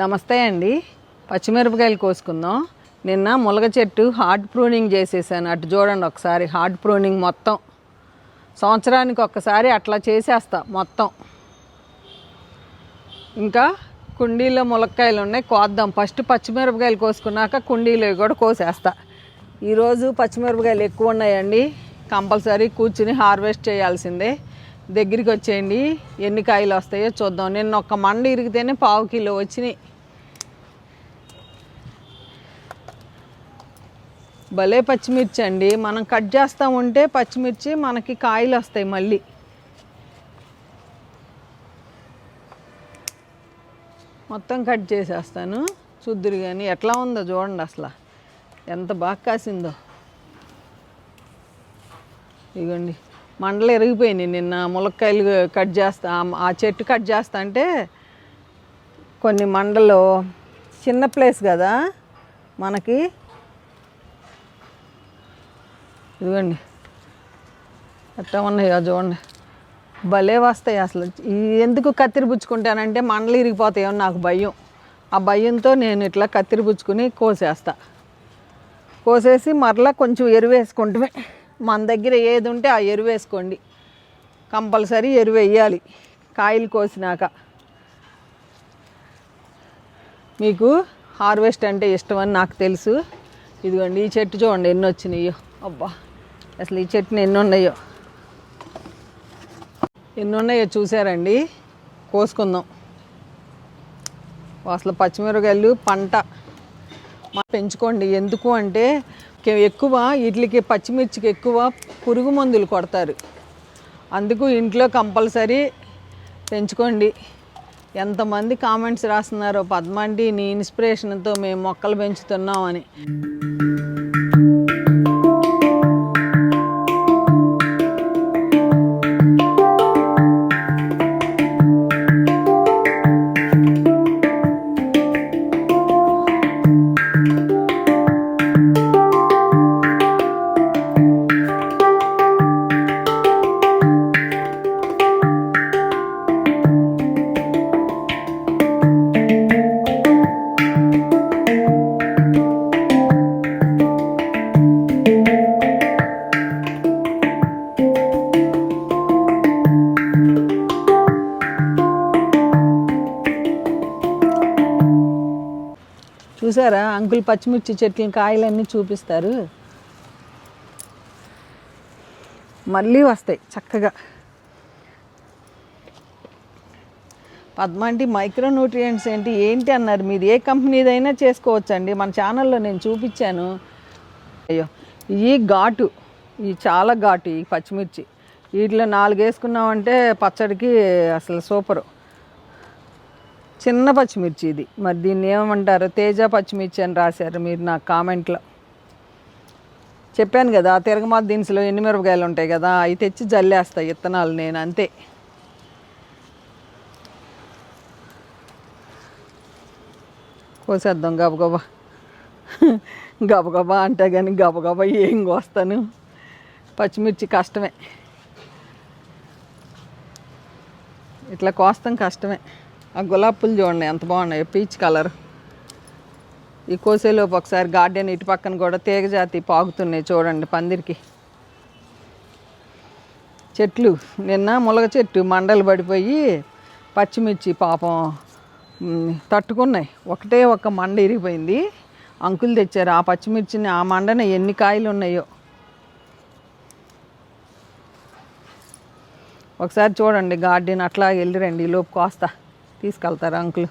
నమస్తే అండి. పచ్చిమిరపకాయలు కోసుకుందాం. నిన్న ములగ చెట్టు హార్డ్ ప్రూనింగ్ చేసేసాను. అటు చూడండి ఒకసారి. హార్డ్ ప్రూనింగ్ మొత్తం సంవత్సరానికి ఒక్కసారి అట్లా చేసేస్తా మొత్తం. ఇంకా కుండీలో ములక్కాయలు ఉన్నాయి, కోద్దాం. ఫస్ట్ పచ్చిమిరపకాయలు కోసుకున్నాక కుండీలో కూడా కోసేస్తా. ఈరోజు పచ్చిమిరపకాయలు ఎక్కువ ఉన్నాయండి. కంపల్సరీ కూర్చుని హార్వెస్ట్ చేయాల్సిందే. దగ్గరికి వచ్చేయండి, ఎన్ని కాయలు వస్తాయో చూద్దాం. నిన్న ఒక్క మండ ఇరిగితేనే 1/2 కిలో వచ్చినాయి. భలే పచ్చిమిర్చి అండి. మనం కట్ చేస్తూ ఉంటే పచ్చిమిర్చి మనకి కాయలు వస్తాయి. మళ్ళీ మొత్తం కట్ చేసేస్తాను. చూద్దురు కానీ ఎట్లా ఉందో చూడండి. అసలు ఎంత బాగా కాసిందో. ఇదిగోండి, మండలు ఎరిగిపోయినాయి. నిన్న ములక్కాయలు కట్ చేస్తా, ఆ చెట్టు కట్ చేస్తా అంటే కొన్ని మండలు, చిన్న ప్లేస్ కదా మనకి. ఇదిగోండి ఎట్లా ఉన్నాయో చూడండి, భలే వస్తాయి. అసలు ఎందుకు కత్తిరి పుచ్చుకుంటానంటే మండలు ఇరిగిపోతాయో నాకు భయం. ఆ భయంతో నేను ఇట్లా కత్తిరి పుచ్చుకుని కోసేస్తా. కోసేసి మరలా కొంచెం ఎరువు వేసుకుంటే, మన దగ్గర ఏది ఉంటే ఆ ఎరువు వేసుకోండి. కంపల్సరీ ఎరువు వేయాలి కాయలు కోసినాక. మీకు హార్వెస్ట్ అంటే ఇష్టమని నాకు తెలుసు. ఇదిగోండి, ఈ చెట్టు చూడండి ఎన్ని వచ్చినాయో. అబ్బా, అసలు ఈ చెట్టుని ఎన్ని ఉన్నాయో చూసారండి. కోసుకుందాం. అసలు పచ్చిమిరపకాయలు పంట పెంచుకోండి. ఎందుకు అంటే ఎక్కువ వీటికి, పచ్చిమిర్చికి ఎక్కువ పురుగు మందులు కొడతారు. అందుకు ఇంట్లో కంపల్సరీ పెంచుకోండి. ఎంతమంది కామెంట్స్ రాస్తున్నారో, పద్మాంటి నీ ఇన్స్పిరేషన్తో మేము మొక్కలు పెంచుతున్నామని. చూసారా అంకుల్, పచ్చిమిర్చి చెట్ల కాయలన్నీ చూపిస్తారు. మళ్ళీ వస్తాయి చక్కగా. పద్మాంటి మైక్రో న్యూట్రియంట్స్ ఏంటి అన్నారు. మీరు ఏ కంపెనీదైనా చేసుకోవచ్చండి. మన ఛానల్లో నేను చూపించాను. అయ్యో, ఈ ఘాటు, ఈ చాలా ఘాటు ఈ పచ్చిమిర్చి. వీటిలో 4 వేసుకున్నామంటే పచ్చడికి అసలు సూపరు. చిన్న పచ్చిమిర్చి ఇది. మరి దీన్ని ఏమంటారు? తేజ పచ్చిమిర్చి అని రాశారు మీరు నాకు కామెంట్లో. చెప్పాను కదా, తిరగమాత దినుసులో ఎన్ని మిరపకాయలు ఉంటాయి కదా, అవి తెచ్చి జల్లేస్తాయి విత్తనాలు నేను, అంతే. కోసేద్దాం గబగబా. గబగబా అంటే కానీ గబగబా ఏం కోస్తాను. పచ్చిమిర్చి కష్టమే, ఇట్లా కోస్తాం కష్టమే. ఆ గులాబీ పూలు చూడండి ఎంత బాగున్నాయో, పీచ్ కలర్. ఈ కోసేలోపు ఒకసారి గార్డెన్ ఇటు పక్కన కూడా తీగ జాతి పాకుతున్నాయి చూడండి పందిరికి. చెట్లు నిన్న ములగ చెట్టు మండలు పడిపోయి పచ్చిమిర్చి పాపం తట్టుకున్నాయి. ఒకటే ఒక మండ ఇరిగిపోయింది. అంకులు తెచ్చారు ఆ పచ్చిమిర్చిని. ఆ మండన ఎన్ని కాయలు ఉన్నాయో ఒకసారి చూడండి. గార్డెన్ అట్లా వెళ్ళిరండి, ఈ లోపు కోస్తా. తీసుకెళ్తారు అంకులు.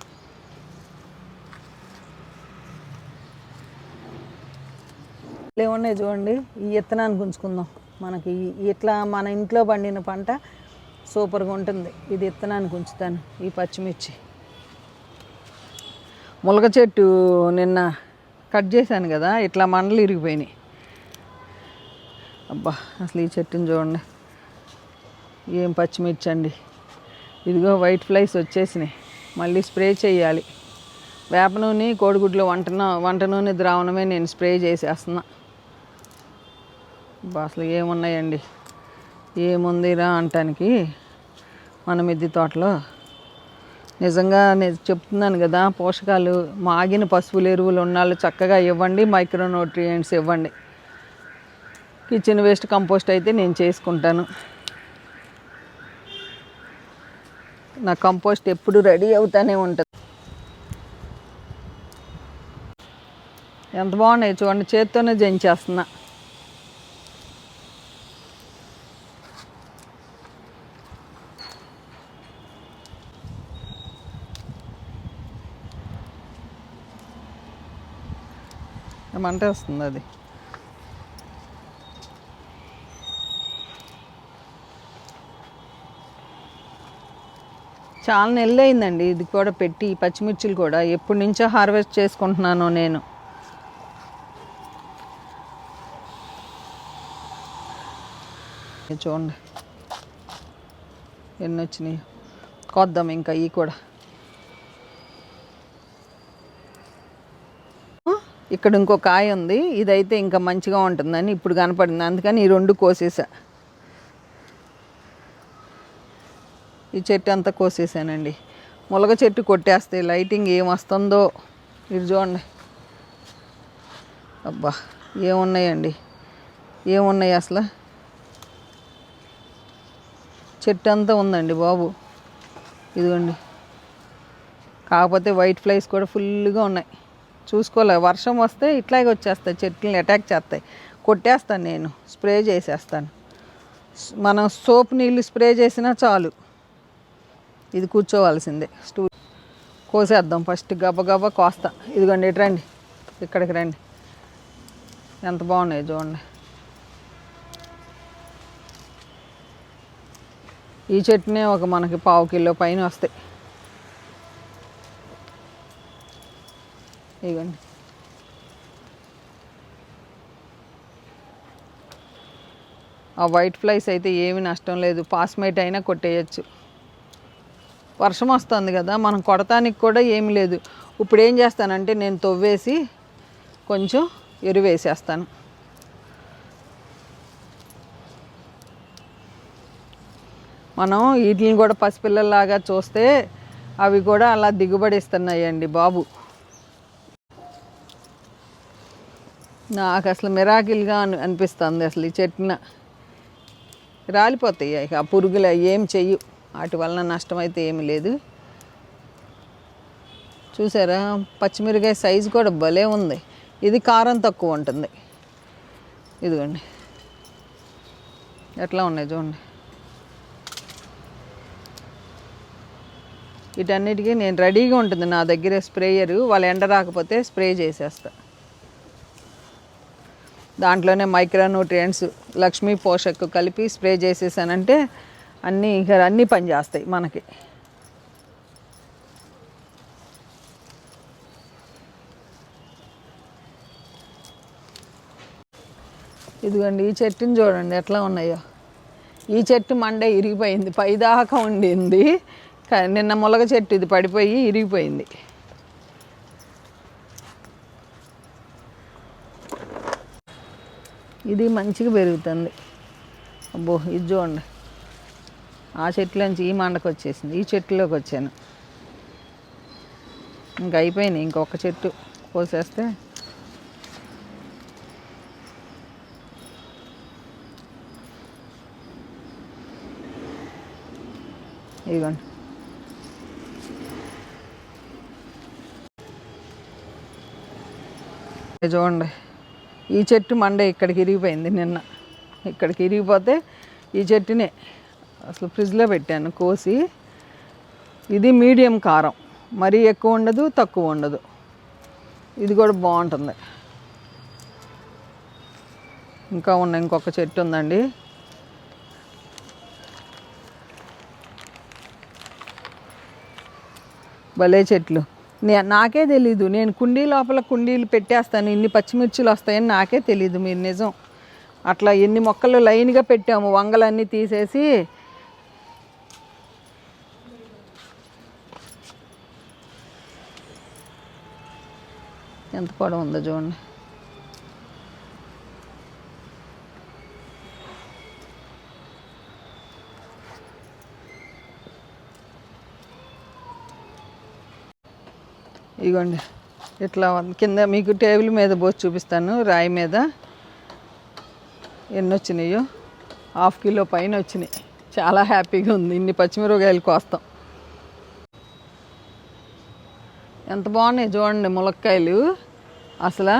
ఏమున్నాయి చూడండి. ఈ విత్తనాన్ని ఉంచుకుందాం. మనకి ఇట్లా మన ఇంట్లో పండిన పంట సూపర్గా ఉంటుంది. ఇది విత్తనానికి ఉంచుతాను. ఈ పచ్చిమిర్చి ములగ చెట్టు నిన్న కట్ చేశాను కదా, ఇట్లా మండలు ఇరిగిపోయినాయి. అబ్బా, అసలు ఈ చెట్టుని చూడండి ఏం పచ్చిమిర్చి అండి. ఇదిగో వైట్ ఫ్లైస్ వచ్చేసినాయి. మళ్ళీ స్ప్రే చేయాలి. వేప నూనె, కోడిగుడ్లో వంట నూనె ద్రావణమే నేను స్ప్రే చేసేస్తున్నా. అసలు ఏమున్నాయండి, ఏముందిరా అంటానికి మన మిద్దె తోటలో. నిజంగా నేను చెప్తున్నాను కదా, పోషకాలు మాగిన పశువుల ఎరువులు ఉన్నాళ్ళు చక్కగా ఇవ్వండి, మైక్రో న్యూట్రియంట్స్ ఇవ్వండి. కిచెన్ వేస్ట్ కంపోస్ట్ అయితే నేను చేసుకుంటాను. నా కంపోస్ట్ ఎప్పుడు రెడీ అవుతానే ఉంటుంది. ఎంత బాగున్నాయి చూడండి, చేత్తోనే జంచేస్తున్నా. మంట వస్తుంది అది. చాలా నెలలు అయిందండి ఇది కూడా పెట్టి. పచ్చిమిర్చిలు కూడా ఎప్పటి నుంచో హార్వెస్ట్ చేసుకుంటున్నాను నేను. చూడండి ఎన్ని వచ్చినాయి. కొద్దాం ఇంకా ఇవి కూడా. ఇక్కడ ఇంకో కాయ ఉంది, ఇదైతే ఇంకా మంచిగా ఉంటుందని ఇప్పుడు కనపడింది, అందుకని ఈ 2 కోసేసా. ఈ చెట్టు అంతా కోసేసానండి. ములగ చెట్టు కొట్టేస్తే లైటింగ్ ఏం వస్తుందో ఇది చూడండి. అబ్బా ఏమున్నాయండి, ఏమున్నాయి అసలు. చెట్టు అంతా ఉందండి బాబు, ఇదిగోండి. కాకపోతే వైట్ ఫ్లైస్ కూడా ఫుల్గా ఉన్నాయి. చూసుకోలే, వర్షం వస్తే ఇట్లాగే వచ్చేస్తాయి, చెట్లని అటాక్ చేస్తాయి. కొట్టేస్తాను నేను, స్ప్రే చేసేస్తాను. మనం సోప్ నీళ్ళు స్ప్రే చేసినా చాలు, ఇది కూర్చోవాల్సిందే. కోసేద్దాం ఫస్ట్, గబగబా కోస్తా. ఇదిగోండి ఇటు రండి, ఇక్కడికి రండి. ఎంత బాగున్నాయి చూడండి. ఈ చెట్టునే ఒక మనకి 1/2 కిలో పైన వస్తాయి. ఇదిగోండి. ఆ వైట్ ఫ్లైస్ అయితే ఏమి నష్టం లేదు, పాస్మేట్ అయినా కొట్టేయచ్చు. వర్షం వస్తుంది కదా, మనం కొడతానికి కూడా ఏమి లేదు. ఇప్పుడు ఏం చేస్తానంటే నేను తవ్వేసి కొంచెం ఎరువేసేస్తాను. మనం వీటిని కూడా పసిపిల్లల్లాగా చూస్తే అవి కూడా అలా దిగుబడిస్తున్నాయండి బాబు. నాకు అసలు మిరాకిల్గా అనిపిస్తుంది. అసలు ఈ చెట్టున రాలిపోతాయి ఇక, ఆ పురుగులు ఏం చెయ్యి, వాటి వలన నష్టమైతే ఏమి లేదు. చూసారా, పచ్చిమిరకాయ సైజు కూడా భలే ఉంది. ఇది కారం తక్కువ ఉంటుంది. ఇదిగోండి ఎట్లా ఉన్నాయి చూడండి. వీటన్నిటికీ నేను రెడీగా ఉంటుంది నా దగ్గర స్ప్రేయరు. వాళ్ళు ఎండ రాకపోతే స్ప్రే చేసేస్తా. దాంట్లోనే మైక్రో న్యూట్రియంట్స్, లక్ష్మీ పోషక్ కలిపి స్ప్రే చేసేసానంటే అన్నీ పనిచేస్తాయి మనకి. ఇదిగోండి ఈ చెట్టుని చూడండి ఎట్లా ఉన్నాయో. ఈ చెట్టు మండే ఇరిగిపోయింది, పైదాకా ఉండింది. నిన్న ములగ చెట్టు ఇది పడిపోయి ఇరిగిపోయింది. ఇది మంచిగా పెరుగుతుంది. అబ్బో ఇది చూడండి, ఆ చెట్టులోంచి ఈ మండకు వచ్చేసింది, ఈ చెట్టులోకి వచ్చాను. ఇంక అయిపోయినాయి, ఇంకొక చెట్టు కోసేస్తే. ఇదిగోండి చూడండి, ఈ చెట్టు మండే ఇక్కడికి ఇరిగిపోయింది. నిన్న ఇక్కడికి ఇరిగిపోతే ఈ చెట్టునే అసలు ఫ్రిడ్జ్లో పెట్టాను కోసి. ఇది మీడియం కారం, మరీ ఎక్కువ ఉండదు తక్కువ ఉండదు. ఇది కూడా బాగుంటుంది. ఇంకా ఉన్నాయి, ఇంకొక చెట్టు ఉందండి. భలే చెట్లు. నాకే తెలీదు, నేను కుండీ లోపల కుండీలు పెట్టేస్తాను, ఇన్ని పచ్చిమిర్చిలు వస్తాయని నాకే తెలీదు. మీరు నిజం, అట్లా ఎన్ని మొక్కలు లైన్గా పెట్టాము, వంగలన్నీ తీసేసి. ఎంత పొడవు ఉందో చూడండి. ఇగోండి ఇట్లా కింద మీకు టేబుల్ మీద పోసి చూపిస్తాను. రాయి మీద ఎన్ని వచ్చినాయో, 1/2 కిలో పైన వచ్చినాయి. చాలా హ్యాపీగా ఉంది. ఇన్ని పచ్చిమిరపకాయలు కోస్తాం. ఎంత బాగున్నాయి చూడండి ములక్కాయలు. అసలు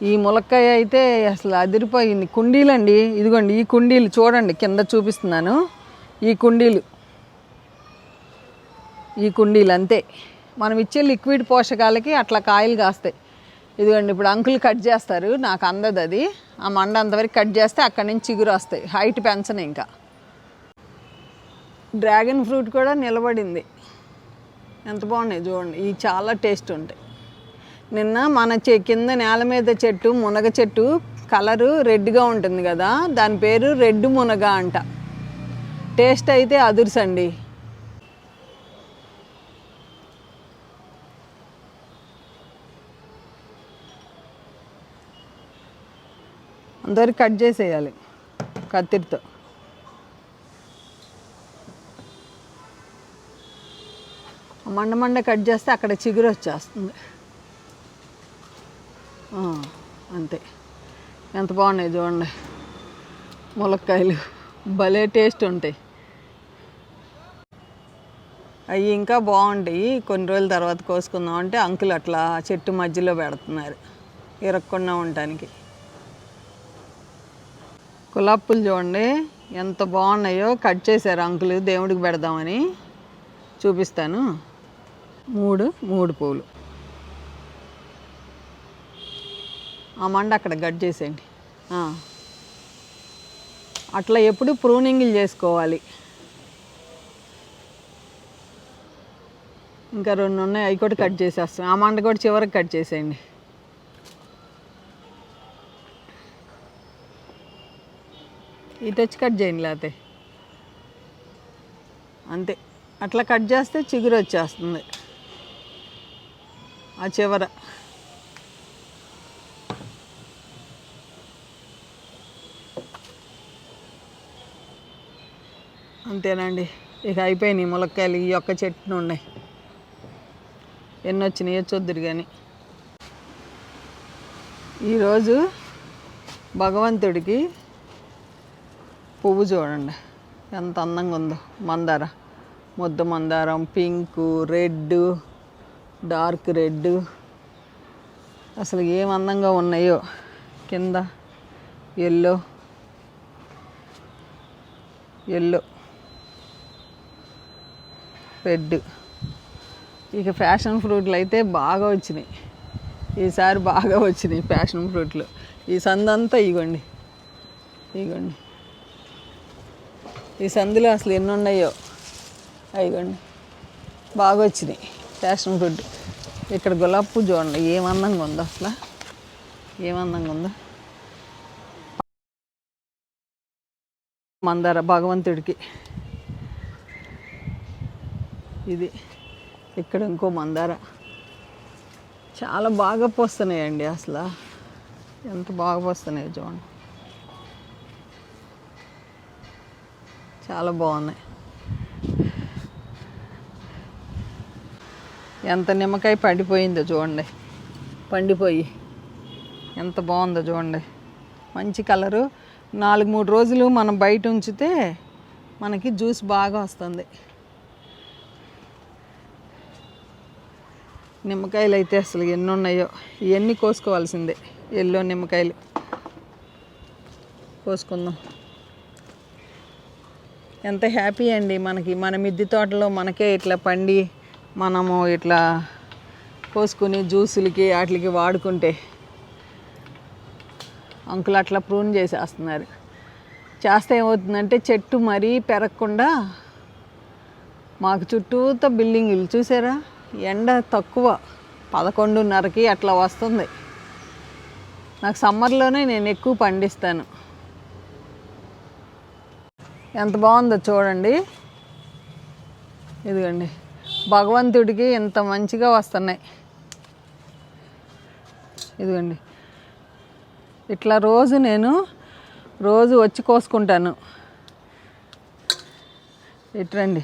ఈ ములక్కాయ అయితే అసలు అదిరిపోయింది. కుండీలండి, ఇదిగోండి ఈ కుండీలు చూడండి, కింద చూపిస్తున్నాను. ఈ కుండీలు అంతే. మనం ఇచ్చే లిక్విడ్ పోషకాలకి అట్లా కాయలు కాస్తాయి. ఇదిగోండి ఇప్పుడు అంకుల్ కట్ చేస్తారు, నాకు అందదు అది. ఆ మండ అంతవరకు కట్ చేస్తే అక్కడి నుంచి చిగురు వస్తాయి. హైట్ పెంచను. ఇంకా డ్రాగన్ ఫ్రూట్ కూడా నిలబడింది. ఎంత బాగున్నాయి చూడండి. ఇవి చాలా టేస్ట్ ఉంటాయి. నిన్న మన కింద నేల మీద చెట్టు మునగ చెట్టు కలరు రెడ్గా ఉంటుంది కదా, దాని పేరు రెడ్ మునగ అంట. టేస్ట్ అయితే అదుర్సండి. అందరికి కట్ చేసేయాలి కత్తిరితో. మండ కట్ చేస్తే అక్కడ చిగురు వచ్చేస్తుంది. అంతే. ఎంత బాగున్నాయి చూడండి ములక్కాయలు, భలే టేస్ట్ ఉంటాయి. అవి ఇంకా బాగుంటాయి. కొన్ని రోజుల తర్వాత కోసుకుందాం అంటే అంకుల్ అట్లా చెట్టు మధ్యలో పెడుతున్నారు ఇరక్కుండా ఉండటానికి. గులాబీ పూలు చూడండి ఎంత బాగున్నాయో. కట్ చేశారు అంకుల్ దేవుడికి పెడదామని. చూపిస్తాను. మూడు పూలు. ఆ మండ అక్కడ కట్ చేసేయండి. అట్లా ఎప్పుడు ప్రూనింగ్లు చేసుకోవాలి. ఇంకా 2 ఉన్నాయి, అవి కూడా కట్ చేసేస్తాం. ఆ మండ కూడా చివరికి కట్ చేసేయండి. ఇది తెచ్చి కట్ చేయండి లేకపోతే. అంతే. అట్లా కట్ చేస్తే చిగురు వచ్చేస్తుంది ఆ చివర. అంతేనండి. ఇక అయిపోయినాయి ములక్కాయలు. ఈ ఒక్క చెట్టును ఉన్నాయి. ఎన్ని వచ్చినాయో చూద్దురు కానీ. ఈరోజు భగవంతుడికి పువ్వు చూడండి ఎంత అందంగా ఉందో. మందార, ముద్ద మందారం, పింకు, రెడ్, డార్క్ రెడ్, అసలు ఏం అందంగా ఉన్నాయో. కింద ఎల్లో, రెడ్. ఇక ఫ్యాషన్ ఫ్రూట్లు అయితే బాగా వచ్చినాయి. ఈసారి బాగా వచ్చినాయి ఫ్యాషన్ ఫ్రూట్లు. ఈ సందంతా ఇగోండి. ఈ సందులో అసలు ఎన్ని ఉన్నాయో. అయిగోండి బాగా వచ్చినాయి ఫ్యాషన్ ఫ్రూట్. ఇక్కడ గులాబీ పువ్వు చూడండి ఏం అందంగా ఉందో. అసలు ఏం అందంగా ఉందో. మందార భగవంతుడికి. ఇది ఇక్కడ ఇంకో మందార. చాలా బాగా పోస్తున్నాయండి. అసలు ఎంత బాగా పోస్తున్నాయో చూడండి. చాలా బాగున్నాయి. ఎంత నిమ్మకాయ పండిపోయిందో చూడండి. పండిపోయి ఎంత బాగుందో చూడండి. మంచి కలరు. 4-3 రోజులు మనం బయట ఉంచితే మనకి జ్యూస్ బాగా వస్తుంది. నిమ్మకాయలు అయితే అసలు ఎన్ని ఉన్నాయో. ఇవన్నీ కోసుకోవాల్సిందే. ఎల్లో నిమ్మకాయలు కోసుకుందాం. ఎంత హ్యాపీ అండి మనకి. మన మిద్దె తోటలో మనకే ఇట్లా పండి మనము ఇట్లా కోసుకుని జ్యూసులకి వాటికి వాడుకుంటే. అంకుల్ అట్లా ప్రూన్ చేసేస్తున్నారు. చేస్తే ఏమవుతుందంటే చెట్టు మరీ పెరగకుండా. మాకు చుట్టూతో బిల్డింగులు చూసారా, ఎండ తక్కువ, 11:30కి అట్లా వస్తుంది. నాకు సమ్మర్లోనే నేను ఎక్కువ పండిస్తాను. ఎంత బాగుందో చూడండి. ఇదిగోండి భగవంతుడికి ఎంత మంచిగా వస్తున్నాయి. ఇదిగోండి ఇట్లా నేను రోజు వచ్చి కోసుకుంటాను. ఇట్రండి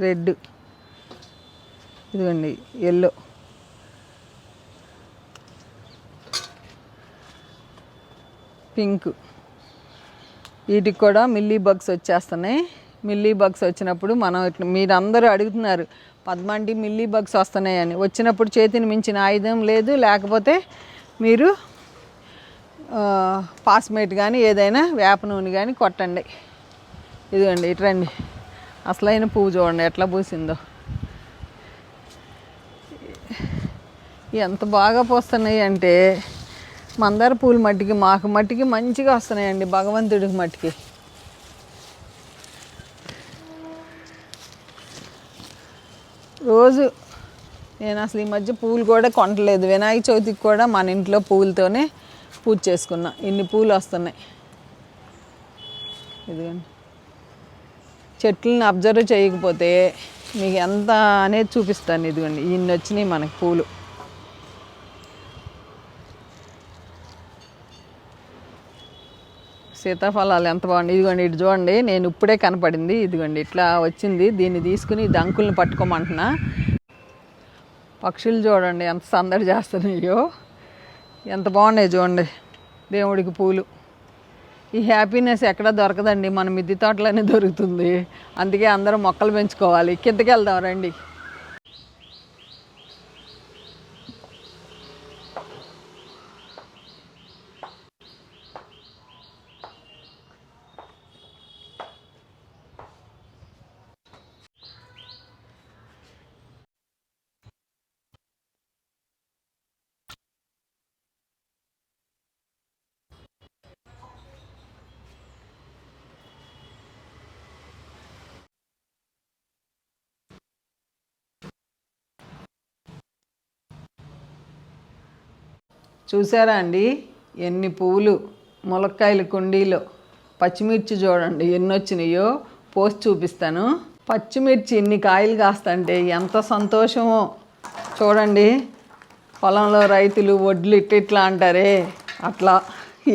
రెడ్ ఇదిగోండి ఎల్లో, పింక్. వీటికి కూడా మిల్లీ బగ్స్ వచ్చేస్తున్నాయి. మిల్లీ బగ్స్ వచ్చినప్పుడు మనం ఇట్లా, మీరు అందరూ అడుగుతున్నారు పద్మాంటి మిల్లీ బగ్స్ వస్తున్నాయని. వచ్చినప్పుడు చేతిని మించిన ఆయుధం లేదు. లేకపోతే మీరు పాస్మేట్ కానీ ఏదైనా వేప నూనె కానీ కొట్టండి. ఇదిగోండి ఇటు రండి. అసలైన పువ్వు చూడండి ఎట్లా పూసిందో. ఎంత బాగా పూస్తున్నాయి అంటే మందార పూలు మట్టికి, మాకు మట్టికి మంచిగా వస్తున్నాయండి, భగవంతుడికి మట్టికి. రోజు నేను అసలు ఈ మధ్య పూలు కూడా కొనట్లేదు. వినాయక చవితికి కూడా మన ఇంట్లో పూలతోనే పూజ చేసుకున్నా. ఇన్ని పూలు వస్తున్నాయి. ఇదిగోండి, చెట్లని అబ్జర్వ్ చేయకపోతే మీకు ఎంత అనేది చూపిస్తాను. ఇదిగోండి ఇన్ని వచ్చినాయి మనకి పూలు. సీతాఫలాలు ఎంత బాగుంది. ఇదిగోండి ఇటు చూడండి, నేను ఇప్పుడే కనపడింది. ఇదిగోండి ఇట్లా వచ్చింది. దీన్ని తీసుకుని ఇది అంకుల్ని పట్టుకోమంటున్నా. పక్షులు చూడండి ఎంత సందడి చేస్తున్నాయో, ఎంత బాగున్నాయి చూడండి. దేవుడికి పూలు. ఈ హ్యాపీనెస్ ఎక్కడా దొరకదండి, మన మిద్దె తోటలోనే దొరుకుతుంది. అందుకే అందరూ మొక్కలు పెంచుకోవాలి. కిందకి వెళ్దాం రండి. చూసారా అండి ఎన్ని పువ్వులు, ములక్కాయలు కుండీలో. పచ్చిమిర్చి చూడండి ఎన్ని వచ్చినాయో, పోస్ట్ చూపిస్తాను. పచ్చిమిర్చి ఎన్ని కాయలు కాస్తంటే ఎంత సంతోషమో చూడండి. పొలంలో రైతులు వడ్లు ఇట్లా అంటారే, అట్లా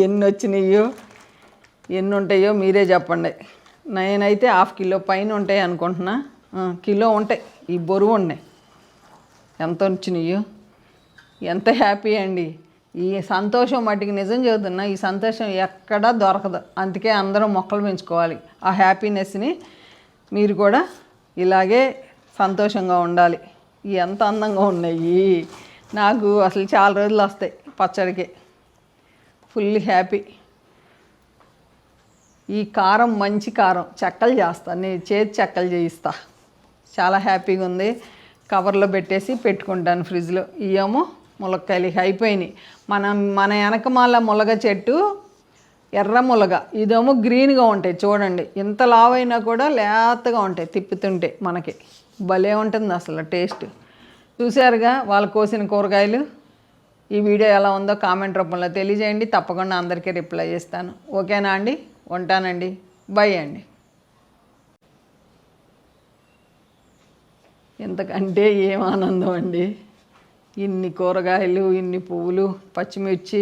ఎన్ని వచ్చినాయో, ఎన్ని ఉంటాయో మీరే చెప్పండి. నేనైతే 1/2 కిలో పైన ఉంటాయి అనుకుంటున్నా. కిలో ఉంటాయి. ఈ బరువు ఉన్నాయి. ఎంత వచ్చినాయో, ఎంత హ్యాపీ అండి. ఈ సంతోషం మట్టికి నిజం చెబుతున్నా, ఈ సంతోషం ఎక్కడా దొరకదు. అందుకే అందరం మొక్కలు పెంచుకోవాలి. ఆ హ్యాపీనెస్ని మీరు కూడా ఇలాగే సంతోషంగా ఉండాలి. ఎంత అందంగా ఉన్నాయి. నాకు అసలు చాలా రోజులు వస్తాయి పచ్చడికి. Full happy. ఈ కారం మంచి కారం చెక్కలు చేస్తాను, నేను చేతి చెక్కలు చేయిస్తా. చాలా హ్యాపీగా ఉంది. కవర్లో పెట్టేసి పెట్టుకుంటాను ఫ్రిడ్జ్లో. ఇవేమో ములక్కాయలు అయిపోయినాయి. మన వెనకమాల ములగ చెట్టు ఎర్ర ములగ, ఇదేమో గ్రీన్గా ఉంటాయి చూడండి. ఇంత లావైనా కూడా లేతగా ఉంటాయి. తిప్పుతుంటే మనకి భలే ఉంటుంది అసలు టేస్ట్. చూసారుగా వాళ్ళు కోసిన కూరగాయలు. ఈ వీడియో ఎలా ఉందో కామెంట్ రూపంలో తెలియజేయండి. తప్పకుండా అందరికీ రిప్లై చేస్తాను. ఓకేనా అండి? ఉంటానండి. బై అండి. ఇంతకంటే ఏం ఆనందం అండి. ఇన్ని కూరగాయలు, ఇన్ని పువ్వులు, పచ్చిమిర్చి,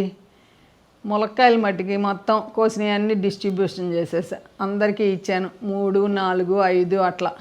ములక్కాయల మట్టికి మొత్తం కోసినవన్నీ డిస్ట్రిబ్యూషన్ చేసేసా. అందరికీ ఇచ్చాను. 3, 4, 5 అట్లా.